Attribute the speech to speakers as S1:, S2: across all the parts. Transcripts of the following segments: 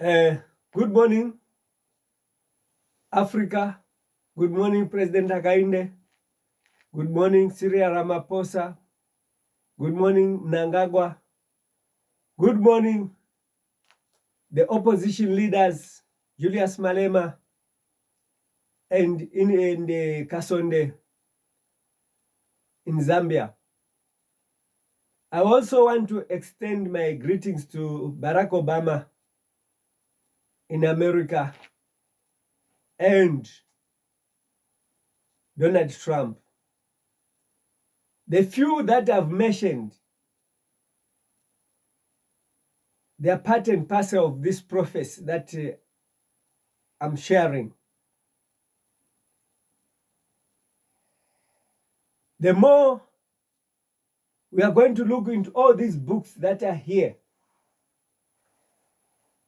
S1: Good morning, Africa. Good morning, President Hakainde. Good morning, Cyril Ramaphosa. Good morning, Mnangagwa. Good morning, the opposition leaders, Julius Malema and in the Kasonde in Zambia. I also want to extend my greetings to Barack Obama in America and Donald Trump. The few that I've mentioned, they are part and parcel of this prophecy that I'm sharing. The more we are going to look into all these books that are here.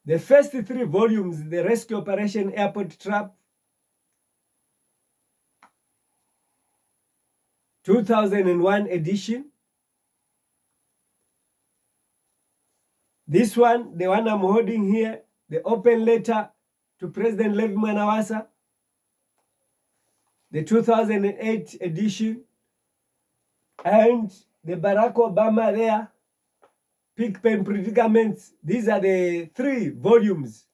S1: The first 3 volumes, the Rescue Operation Airport Trap, 2001 edition. This one, the one I'm holding here, the open letter to President Levi Mwanawasa, the 2008 edition, and the Barack Obama there, Pigpen Predicaments. These are the 3 volumes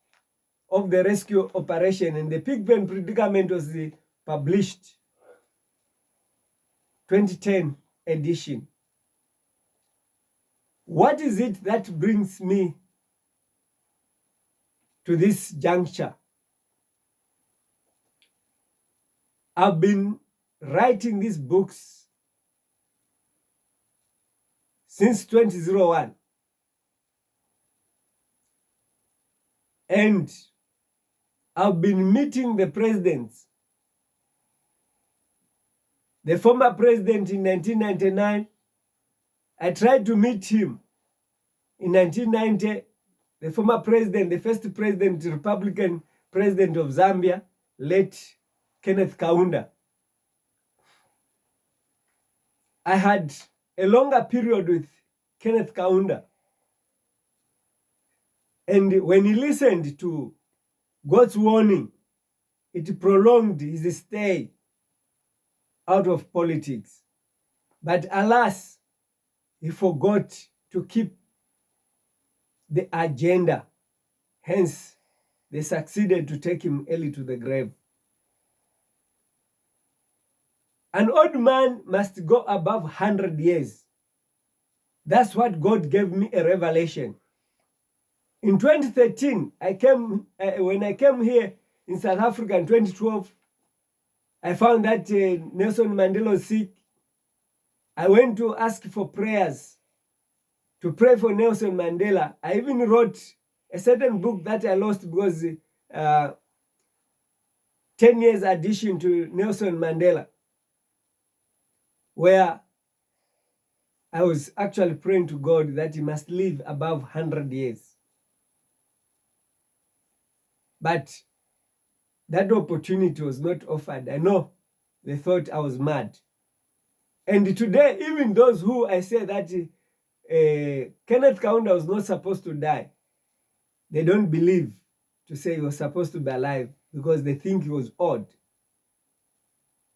S1: of the rescue operation, and the Pigpen Predicament was published 2010 edition. What is it that brings me to this juncture? I've been writing these books since 2001. And I've been meeting the presidents. The former president in 1999, I tried to meet him in 1990. The former president, the first president, Republican president of Zambia, late Kenneth Kaunda. I had a longer period with Kenneth Kaunda. And when he listened to God's warning, it prolonged his stay out of politics. But alas, he forgot to keep the agenda. Hence, they succeeded to take him early to the grave. An old man must go above 100 years. That's what God gave me a revelation. In 2013, when I came here in South Africa in 2012, I found that Nelson Mandela was sick. I went to ask for prayers, to pray for Nelson Mandela. I even wrote a certain book that I lost because 10 years addition to Nelson Mandela, where I was actually praying to God that he must live above 100 years. But that opportunity was not offered. I know they thought I was mad. And today, even those who I say that Kenneth Kaunda was not supposed to die, they don't believe to say he was supposed to be alive because they think he was odd.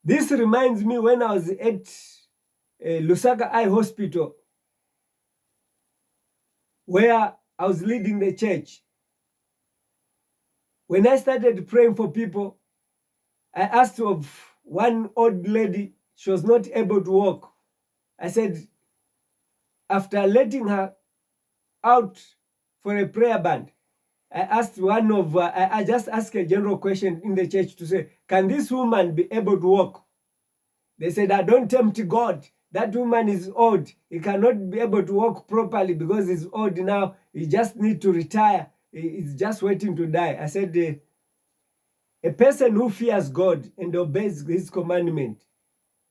S1: This reminds me when I was at Lusaka Eye Hospital, where I was leading the church. When I started praying for people, I asked of one old lady, she was not able to walk. I said, after letting her out for a prayer band, I just asked a general question in the church to say, can this woman be able to walk? They said, I don't tempt God. That woman is old. He cannot be able to walk properly because he's old now. He just needs to retire. He's just waiting to die. I said, a person who fears God and obeys his commandment,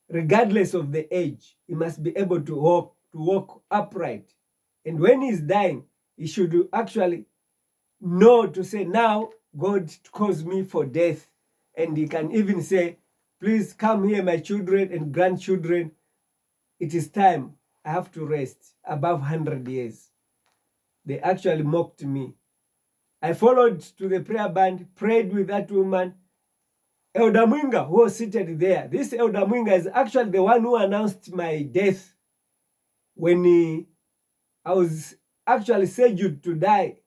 S1: regardless of the age, he must be able to walk upright. And when he's dying, he should actually know to say, now God calls me for death. And he can even say, please come here, my children and grandchildren. It is time. I have to rest above 100 years. They actually mocked me. I followed to the prayer band, prayed with that woman, Elder Mwinga, who was seated there. This Elder Mwinga is actually the one who announced my death when I was actually scheduled to die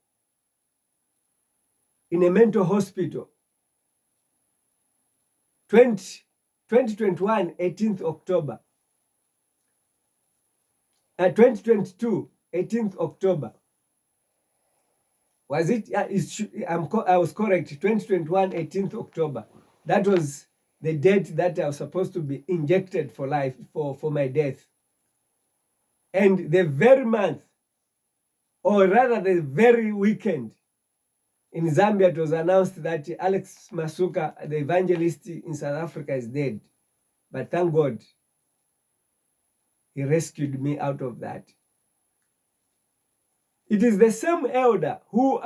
S1: in a mental hospital. 2021, 18th October. 2022, 18th October. Was it? I was correct. 2021, 18th October. That was the date that I was supposed to be injected for life, for my death. And the very month, or rather the very weekend, in Zambia, it was announced that Alex Masuka, the evangelist in South Africa, is dead. But thank God, he rescued me out of that. It is the same elder who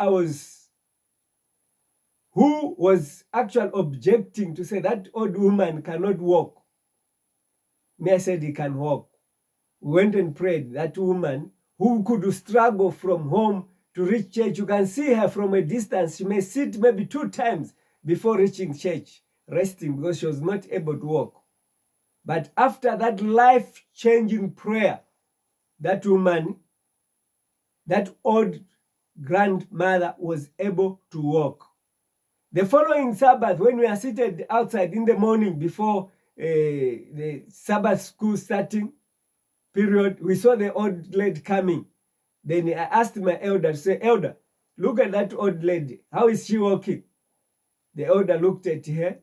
S1: was actually objecting to say that old woman cannot walk. Me, I said he can walk. We went and prayed. That woman who could struggle from home to reach church, you can see her from a distance. She may sit maybe 2 times before reaching church, resting because she was not able to walk. But after that life-changing prayer, that woman, that old grandmother, was able to walk. The following Sabbath, when we are seated outside in the morning before the Sabbath school starting period, we saw the old lady coming. Then I asked my elder to say, Elder, look at that old lady. How is she walking? The elder looked at her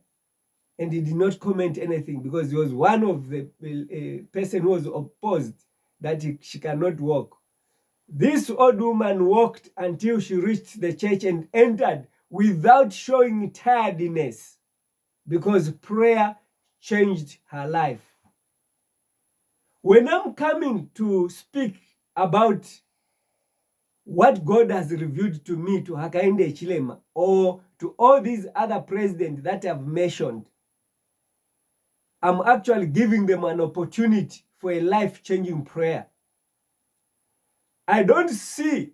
S1: and he did not comment anything because he was one of the person who was opposed that she cannot walk. This old woman walked until she reached the church and entered without showing tiredness because prayer changed her life. When I'm coming to speak about what God has revealed to me, to Hakainde Hichilema, or to all these other presidents that I've mentioned, I'm actually giving them an opportunity for a life-changing prayer. I don't see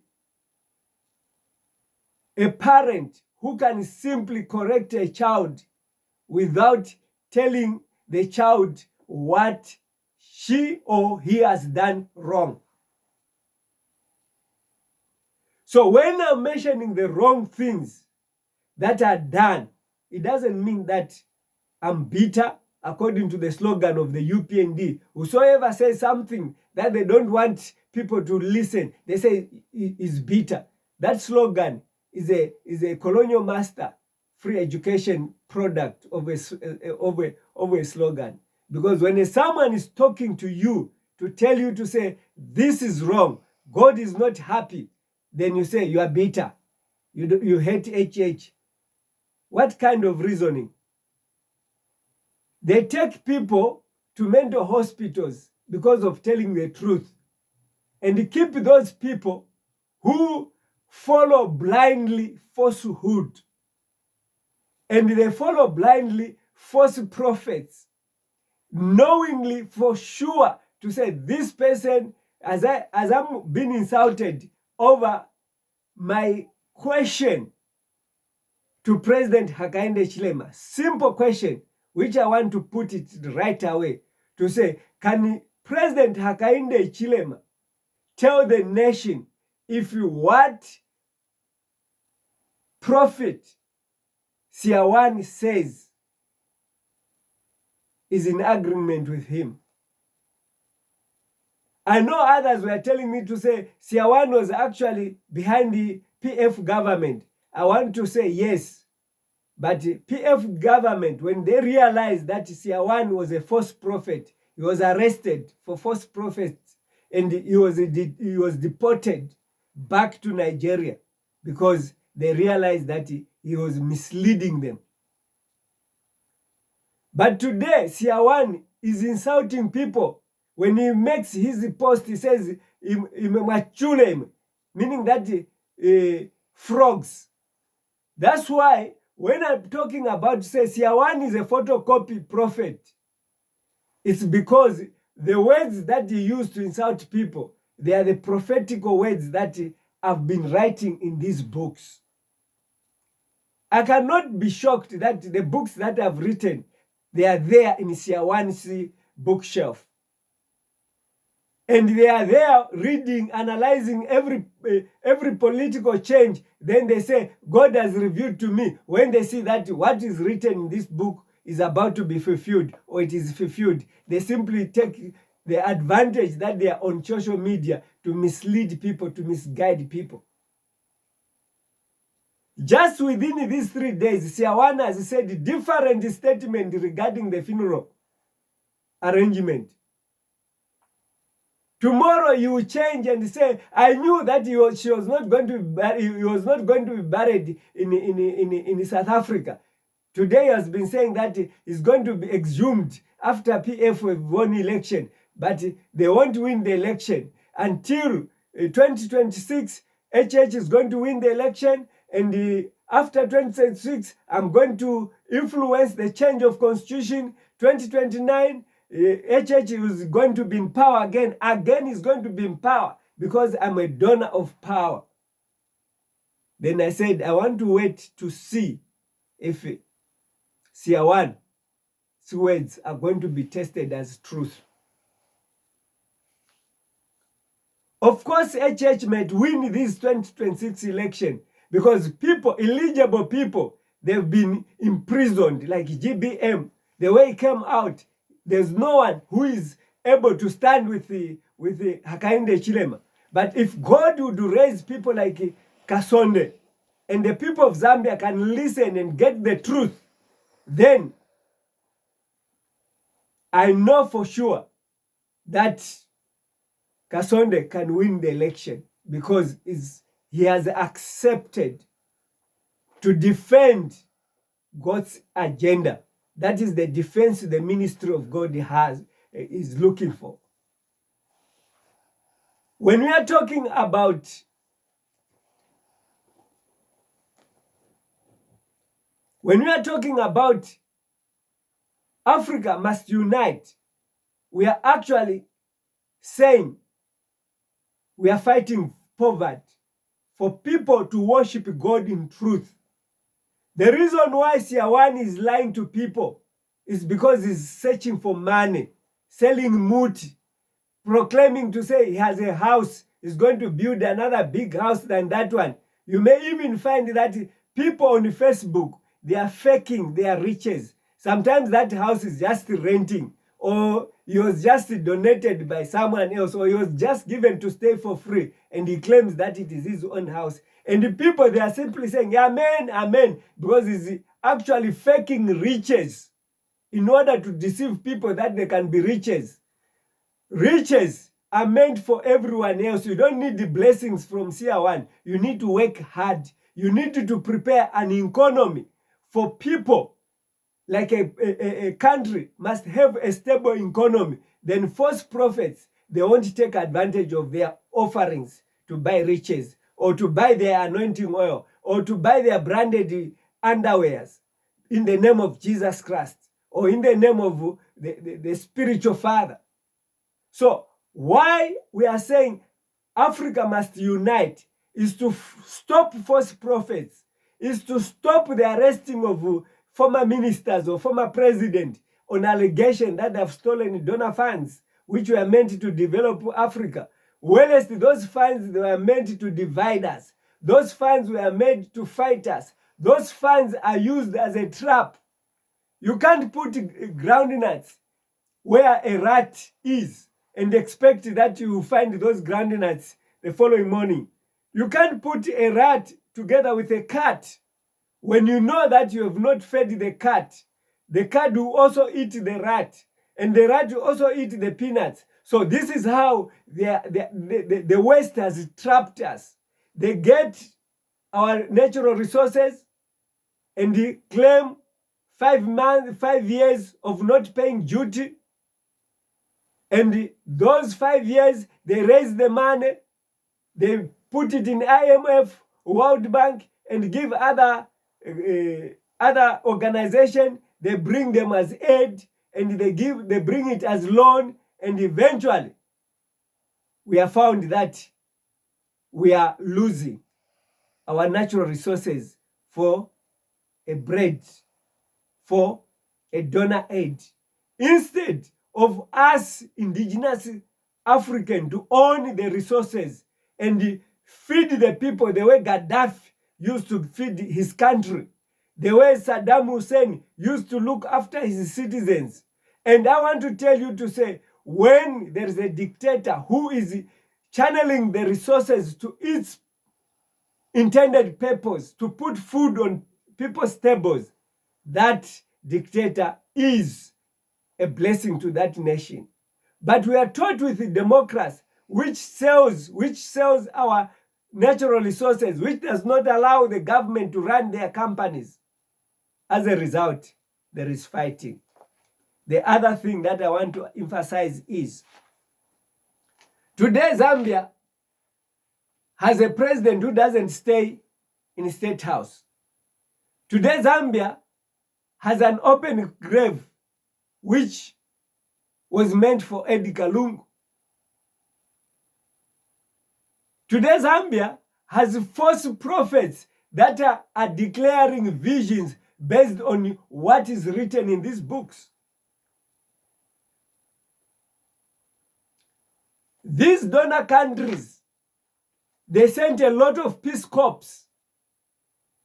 S1: a parent who can simply correct a child without telling the child what she or he has done wrong. So when I'm mentioning the wrong things that are done, it doesn't mean that I'm bitter. According to the slogan of the UPND, whosoever says something that they don't want people to listen, they say is bitter. That slogan is a colonial master free education product of a slogan. Because when someone is talking to you to tell you to say, this is wrong, God is not happy, then you say you are bitter. You hate HH. What kind of reasoning? They take people to mental hospitals because of telling the truth, and keep those people who follow blindly falsehood, and they follow blindly false prophets, knowingly for sure to say this person, as I'm being insulted over my question to President Hakainde Hichilema, simple question, which I want to put it right away, to say, can President Hakainde Hichilema tell the nation if what Prophet Siawan says is in agreement with him? I know others were telling me to say Siawan was actually behind the PF government. I want to say yes. But PF government, when they realized that Siawan was a false prophet, he was arrested for false prophets and he was deported back to Nigeria because they realized that he was misleading them. But today, Siawan is insulting people. When he makes his post, he says, meaning that frogs. That's why when I'm talking about, say, Siawan is a photocopy prophet, it's because the words that he used to insult people, they are the prophetical words that I've been writing in these books. I cannot be shocked that the books that I've written, they are there in Siawan's bookshelf. And they are there reading, analyzing every political change. Then they say, God has revealed to me. When they see that what is written in this book is about to be fulfilled, or it is fulfilled, they simply take the advantage that they are on social media to mislead people, to misguide people. Just within these 3 days, Siawana has said different statement regarding the funeral arrangement. Tomorrow you will change and say, I knew that he was not going to be buried in South Africa. Today he has been saying that he's going to be exhumed after PF won election, but they won't win the election until 2026. HH is going to win the election, and after 2026, I'm going to influence the change of constitution. 2029, HH is going to be in power again. Again, he's going to be in power because I'm a donor of power. Then I said, I want to wait to see if Siawan's words are going to be tested as truth. Of course, HH might win this 2026 election because people, eligible people, they've been imprisoned, like GBM. The way he came out, there's no one who is able to stand with the Hakainde Hichilema. But if God would raise people like Kasonde, and the people of Zambia can listen and get the truth, then I know for sure that Kasonde can win the election because he has accepted to defend God's agenda. That is the defense the ministry of God is looking for. When we are talking about Africa must unite, we are actually saying we are fighting poverty for people to worship God in truth. The reason why Siawan is lying to people is because he's searching for money, selling muti, proclaiming to say he has a house, he's going to build another big house than that one. You may even find that people on Facebook, they are faking their riches. Sometimes that house is just renting, or he was just donated by someone else, or he was just given to stay for free, and he claims that it is his own house. And the people, they are simply saying, amen, amen, because he's actually faking riches in order to deceive people that they can be riches. Riches are meant for everyone else. You don't need the blessings from Siawan. You need to work hard. You need to prepare an economy for people. Like a country must have a stable economy. Then false prophets, they won't take advantage of their offerings to buy riches, or to buy their anointing oil, or to buy their branded underwears in the name of Jesus Christ, or in the name of the spiritual father. So why we are saying Africa must unite is to stop false prophets, is to stop the arresting of former ministers or former president on allegation that they have stolen donor funds, which were meant to develop Africa. Whereas those funds, they were meant to divide us. Those funds were made to fight us. Those funds are used as a trap. You can't put groundnuts where a rat is and expect that you will find those groundnuts the following morning. You can't put a rat together with a cat when you know that you have not fed the cat. The cat will also eat the rat, and the rat will also eat the peanuts. So this is how the West has trapped us. They get our natural resources and they claim 5 years of not paying duty. And those 5 years, they raise the money, they put it in IMF, World Bank, and give other organizations. They bring them as aid, and they bring it as loan, and eventually we have found that we are losing our natural resources for a bread for a donor aid. Instead of us indigenous African to own the resources and feed the people the way Gaddafi used to feed his country, the way Saddam Hussein used to look after his citizens. And I want to tell you to say, when there is a dictator who is channeling the resources to its intended purpose, to put food on people's tables, that dictator is a blessing to that nation. But we are taught with the democracy, which sells our natural resources, which does not allow the government to run their companies. As a result, there is fighting. The other thing that I want to emphasize is, today Zambia has a president who doesn't stay in the state house. Today Zambia has an open grave which was meant for Edgar Lungu. Today Zambia has false prophets that are declaring visions based on what is written in these books. These donor countries, they sent a lot of Peace Corps.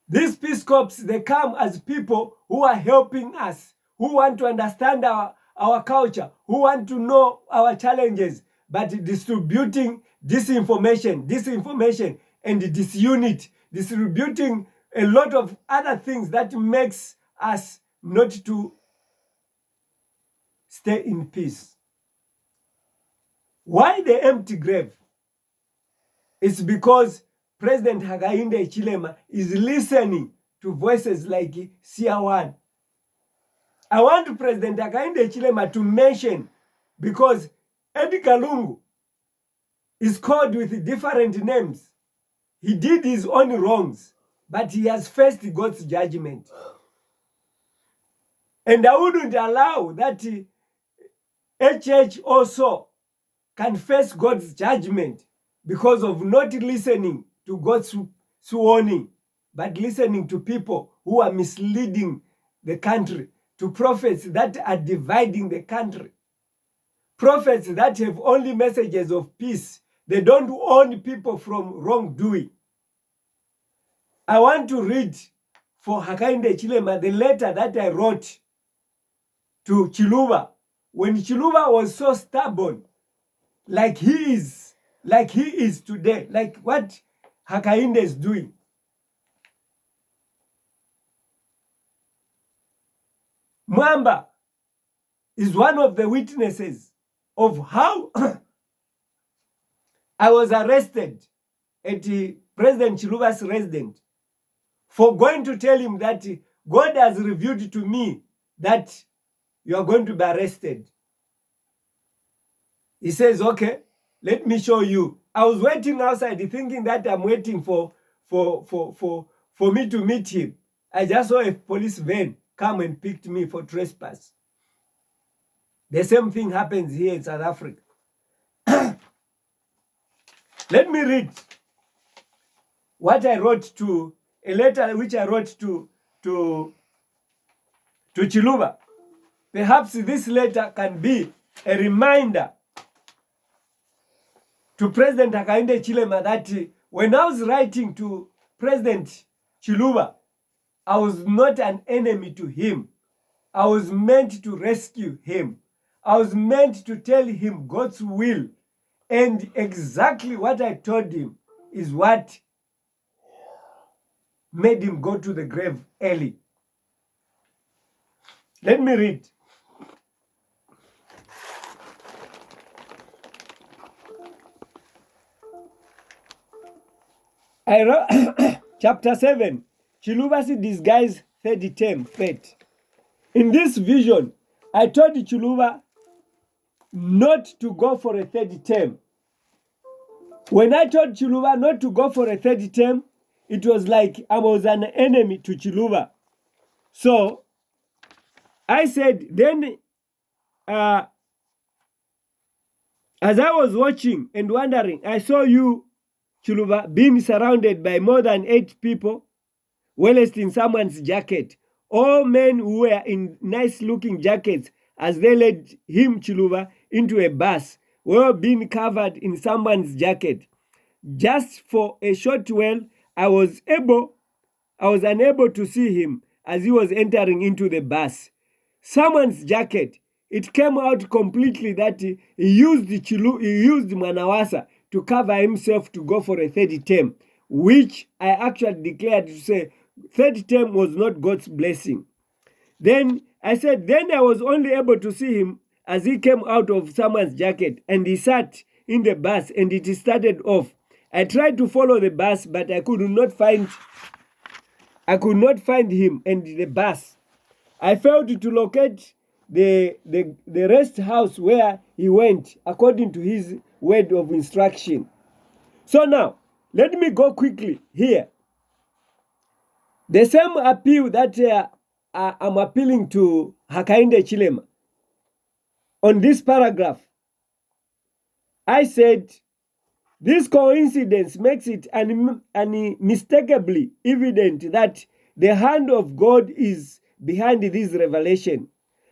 S1: These Peace Corps, they come as people who are helping us, who want to understand our culture, who want to know our challenges, but distributing disinformation and disunity, distributing a lot of other things that makes us not to stay in peace. Why the empty grave? It's because President Hakainde Hichilema is listening to voices like Sia1. I want President Hakainde Hichilema to mention, because Edgar Lungu is called with different names. He did his own wrongs, but he has faced God's judgment. And I wouldn't allow that HH also can face God's judgment because of not listening to God's warning, but listening to people who are misleading the country, to prophets that are dividing the country, prophets that have only messages of peace. They don't warn people from wrongdoing. I want to read for Hakainde Hichilema the letter that I wrote to Chiluba when Chiluba was so stubborn, like he is today, like what Hakainde is doing. Mwamba is one of the witnesses of how I was arrested at President Chiluba's residence for going to tell him that God has revealed to me that you are going to be arrested. He says, okay, let me show you. I was waiting outside thinking that I'm waiting for me to meet him. I just saw a police van come and picked me for trespass. The same thing happens here in South Africa. Let me read what I wrote to a letter which I wrote to Chiluba. Perhaps this letter can be a reminder to President Hakainde Hichilema that when I was writing to President Chiluba, I was not an enemy to him. I was meant to rescue him. I was meant to tell him God's will. And exactly what I told him is what made him go to the grave early. Let me read. I wrote chapter 7, Chiluba's disguised third term fate. In this vision, I told Chiluba not to go for a third term. When I told Chiluba not to go for a third term, it was like I was an enemy to Chiluba. So I said, then as I was watching and wondering, I saw you, Chiluba, being surrounded by more than 8 people whilst in someone's jacket. All men who were in nice-looking jackets as they led him, Chiluba, into a bus were being covered in someone's jacket. Just for a short while, I was unable to see him as he was entering into the bus. Someone's jacket, it came out completely that he used Mwanawasa to cover himself to go for a third term, which I actually declared to say third term was not God's blessing. Then I said, then I was only able to see him as he came out of someone's jacket and he sat in the bus and it started off. I tried to follow the bus, but I could not find him and the bus. I failed to locate the rest house where he went according to his word of instruction. So now, let me go quickly here. The same appeal that I'm appealing to Hakainde Hichilema. On this paragraph, I said, this coincidence makes it unmistakably evident that the hand of God is behind this revelation.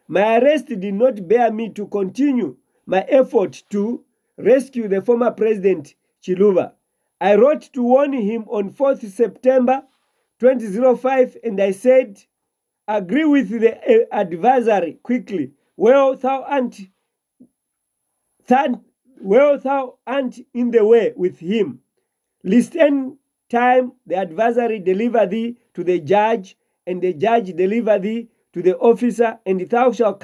S1: My arrest did not bear me to continue my effort to rescue the former President Chiluba. I wrote to warn him on 4th September 2005 and I said, agree with the adversary quickly. Well, thou art in the way with him, lest any time the adversary deliver thee to the judge, and the judge deliver thee to the officer, and thou shalt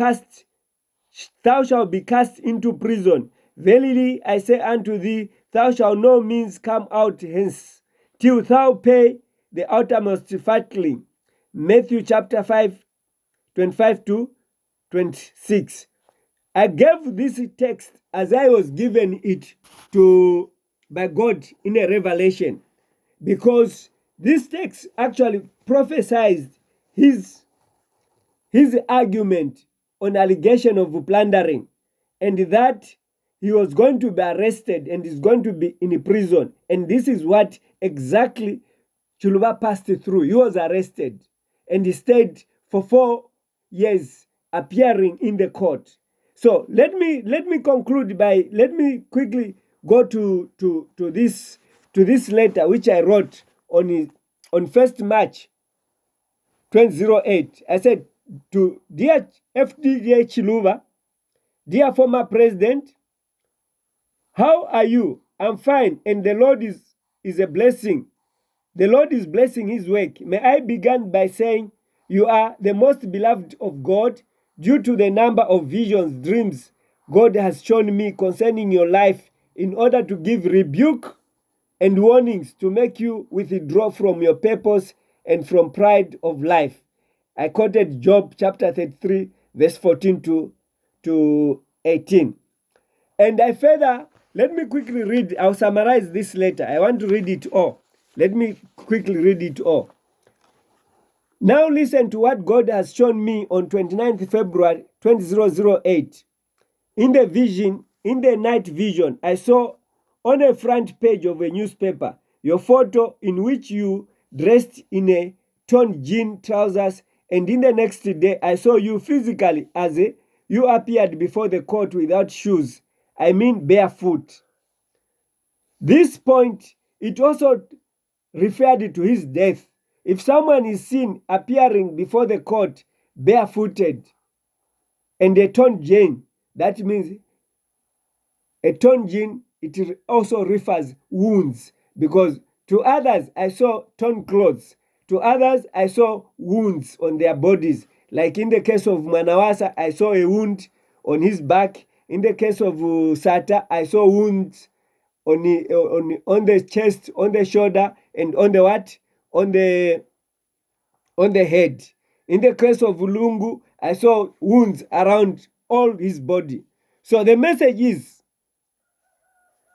S1: be cast into prison. Verily I say unto thee, thou shalt no means come out hence, till thou pay the uttermost fatling. Matthew chapter 5, 25 to 26. I gave this text as I was given it by God in a revelation, because this text actually prophesied his argument on allegation of plundering, and that he was going to be arrested and is going to be in prison. And this is what exactly Chiluba passed through. He was arrested and he stayed for 4 years appearing in the court. So let me conclude by, let me quickly go to this letter which I wrote on 1st March 2008. I said, to dear FTJ Chiluba, dear former president, how are you? I'm fine, and the Lord is a blessing. The Lord is blessing his work. May I begin by saying you are the most beloved of God due to the number of visions, dreams God has shown me concerning your life, in order to give rebuke and warnings to make you withdraw from your purpose and from pride of life. I quoted Job chapter 33, verse 14 to 18. And I further, let me quickly read, I'll summarize this letter. I want to read it all. Let me quickly read it all. Now listen to what God has shown me on 29th February 2008. In the night vision, I saw on a front page of a newspaper your photo in which you dressed in a torn jean trousers, and in the next day I saw you physically as you appeared before the court without shoes. I mean barefoot. This point, it also referred to his death. If someone is seen appearing before the court barefooted and a torn jean, that means a torn jean, it also refers wounds, because to others I saw torn clothes. To others I saw wounds on their bodies. Like in the case of Mwanawasa, I saw a wound on his back. In the case of Sata, I saw wounds on the chest, on the shoulder, and on the what? On the head. In the case of Lungu, I saw wounds around all his body. So the message is,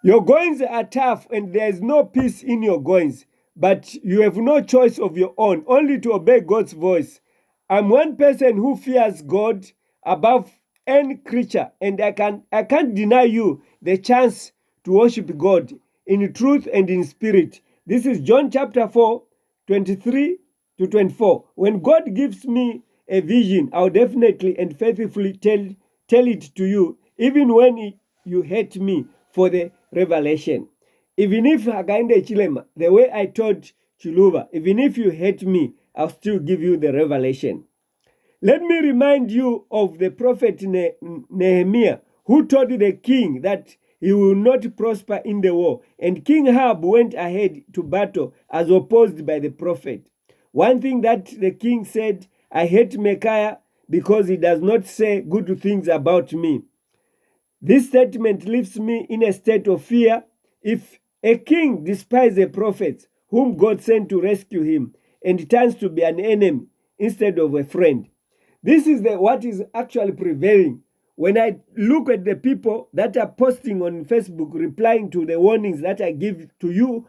S1: your goings are tough and there is no peace in your goings, but you have no choice of your own, only to obey God's voice. I'm one person who fears God above any creature, and I can't deny you the chance to worship God in truth and in spirit. This is John chapter 4, 23 to 24. When God gives me a vision, I'll definitely and faithfully tell it to you, even when you hate me for the revelation. Even if Hakainde Hichilema, the way I told Chiluba, even if you hate me, I'll still give you the revelation. Let me remind you of the prophet Nehemiah, who told the king that he will not prosper in the war. And King Ahab went ahead to battle as opposed by the prophet. One thing that the king said, I hate Micaiah because he does not say good things about me. This statement leaves me in a state of fear. If a king despises a prophet whom God sent to rescue him and turns to be an enemy instead of a friend, this is what is actually prevailing. When I look at the people that are posting on Facebook, replying to the warnings that I give to you,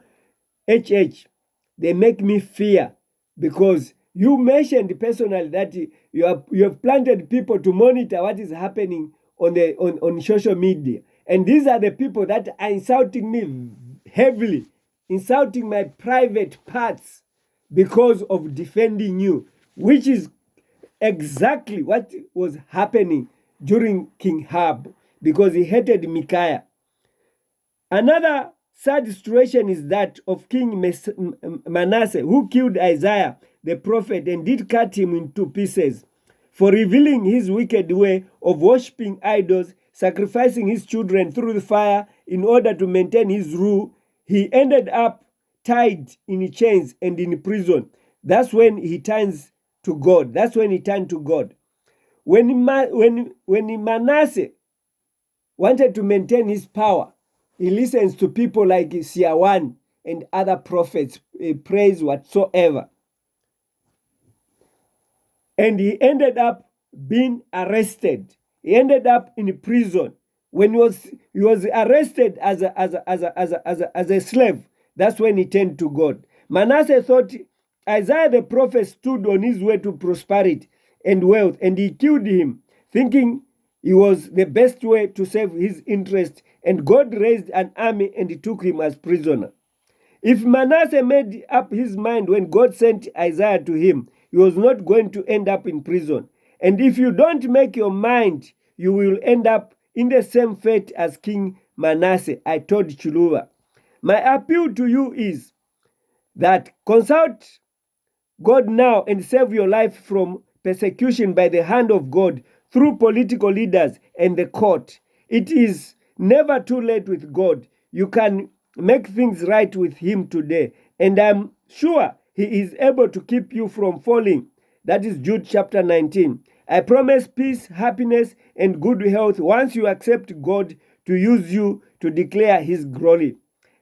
S1: they make me fear, because you mentioned personally that you have planted people to monitor what is happening on social media. And these are the people that are insulting me heavily, insulting my private parts because of defending you, which is exactly what was happening during King Ahab, because he hated Micaiah. Another sad situation is that of King Manasseh, who killed Isaiah the prophet and did cut him into pieces for revealing his wicked way of worshipping idols, sacrificing his children through the fire in order to maintain his rule. He ended up tied in chains and in prison. That's when he turns to God. That's when he turned to God. When Manasseh wanted to maintain his power, he listens to people like Siawan and other prophets, praise whatsoever. And he ended up being arrested. He ended up in prison. When he was arrested as a slave, that's when he turned to God. Manasseh thought Isaiah the prophet stood on his way to prosperity and wealth, and he killed him, thinking it was the best way to save his interest, and God raised an army and took him as prisoner. If Manasseh made up his mind when God sent Isaiah to him, he was not going to end up in prison. And if you don't make your mind, you will end up in the same fate as King Manasseh, I told Chiluba. My appeal to you is that consult God now and save your life from persecution by the hand of God through political leaders and the court. It is never too late with God. You can make things right with Him today, and I'm sure He is able to keep you from falling. That is Jude chapter 19. I promise peace, happiness, and good health once you accept God to use you to declare His glory.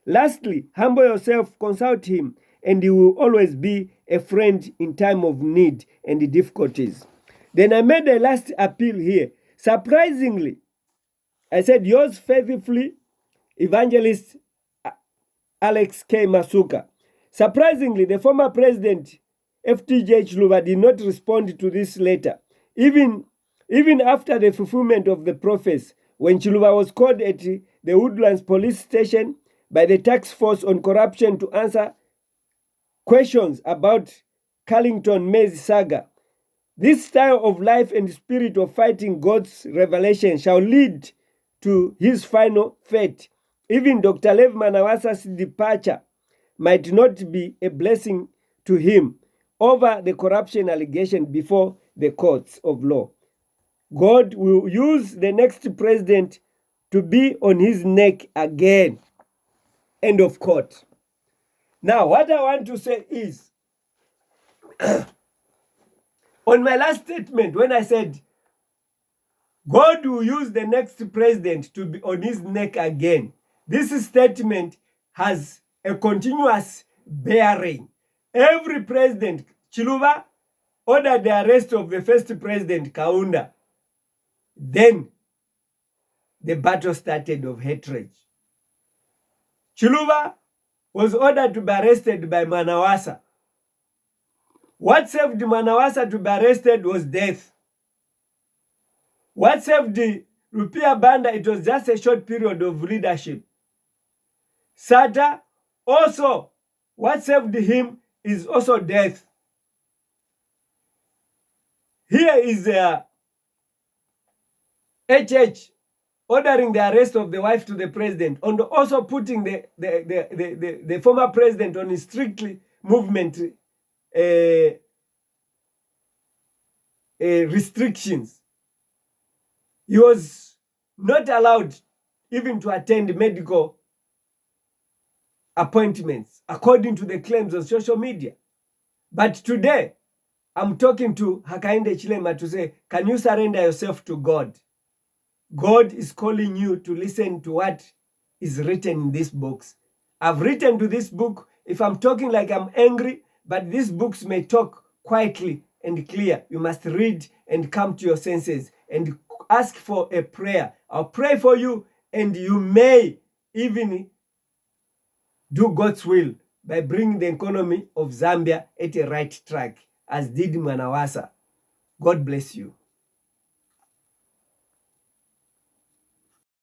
S1: Lastly, humble yourself, consult Him, and He will always be a friend in time of need and difficulties. Then I made a last appeal here. Surprisingly, I said, yours faithfully, Evangelist Alex K. Masuka. Surprisingly, the former president, FTJ Chiluba, did not respond to this letter. Even after the fulfillment of the prophecy, when Chiluba was called at the Woodlands police station by the task force on corruption to answer questions about Carlington Maze saga, this style of life and spirit of fighting God's revelation shall lead to his final fate. Even Dr. Lev Manawasa's departure might not be a blessing to him over the corruption allegation before the courts of law. God will use the next president to be on his neck again. End of quote. Now, what I want to say is, on my last statement, when I said God will use the next president to be on his neck again, this statement has a continuous bearing. Every president, Chiluba ordered the arrest of the first president, Kaunda. Then the battle started of hatred. Chiluba was ordered to be arrested by Manawasa. What saved Manawasa to be arrested was death. What saved the Rupia Banda, it was just a short period of leadership. Sata also, what saved him is also death. Here is HH ordering the arrest of the wife to the president, and also putting the former president on strictly movement restrictions. He was not allowed even to attend medical appointments, according to the claims on social media. But today, I'm talking to Hakainde Hichilema to say, can you surrender yourself to God? God is calling you to listen to what is written in this books. I've written to this book. If I'm talking like I'm angry, but these books may talk quietly and clear. You must read and come to your senses and ask for a prayer. I'll pray for you, and you may even do God's will by bringing the economy of Zambia at a right track, as did Mwanawasa. God bless you.